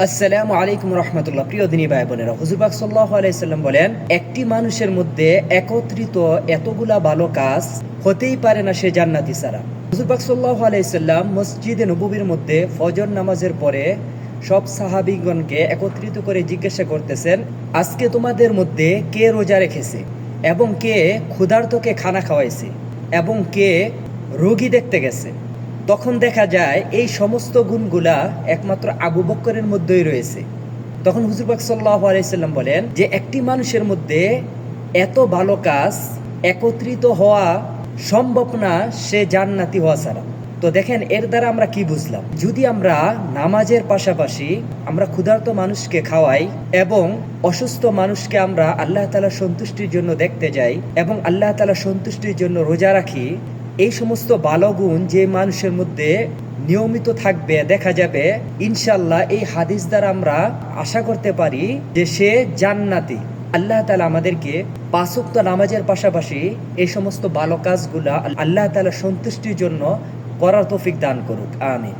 আসসালামু আলাইকুম রহমতুল্লাহ। প্রিয় দিনী ভাই বোনেরা, হুজুর পাক সাল্লাল্লাহু আলাইহি সাল্লাম বলেন, একটি মানুষের মধ্যে একত্রিত এতগুলা ভালো কাজ হতেই পারে না সে জান্নাতি ছাড়া। হুজুর পাক সাল্লাল্লাহু আলাইহি সাল্লাম মসজিদে নববীর মধ্যে ফজর নামাজের পরে সব সাহাবীগণকে একত্রিত করে জিজ্ঞাসা করতেছেন, আজকে তোমাদের মধ্যে কে রোজা রেখেছে এবং কে ক্ষুধার্তকে খানা খাওয়াইছে এবং কে রোগী দেখতে গেছে। তখন দেখা যায় এই সমস্ত গুণগুলা একমাত্র আবু বকরের মধ্যেই রয়েছে। তখন হুজুর পাক সাল্লাল্লাহু আলাইহি সাল্লাম বলেন যে একটি মানুষের মধ্যে এত ভালো কাজ একত্রিত হওয়া সম্ভব না সে জান্নাতি হওয়া ছাড়া। তো দেখেন, এর দ্বারা আমরা কি বুঝলাম? যদি আমরা নামাজের পাশাপাশি আমরা ক্ষুধার্ত মানুষকে খাওয়াই এবং অসুস্থ মানুষকে আমরা আল্লাহ তাআলার সন্তুষ্টির জন্য দেখতে যাই এবং আল্লাহ তাআলার সন্তুষ্টির জন্য রোজা রাখি, এই সমস্ত ভালো গুণ যে মানুষের মধ্যে নিয়মিত থাকবে, দেখা যাবে ইনশাল্লাহ এই হাদিস দ্বারা আমরা আশা করতে পারি যে সে জান্নাতি। আল্লাহ তাআলা আমাদেরকে ৫ ওয়াক্ত নামাজের পাশাপাশি এই সমস্ত ভালো কাজগুলা আল্লাহ তাআলার সন্তুষ্টির জন্য করার তৌফিক দান করুক। আমিন।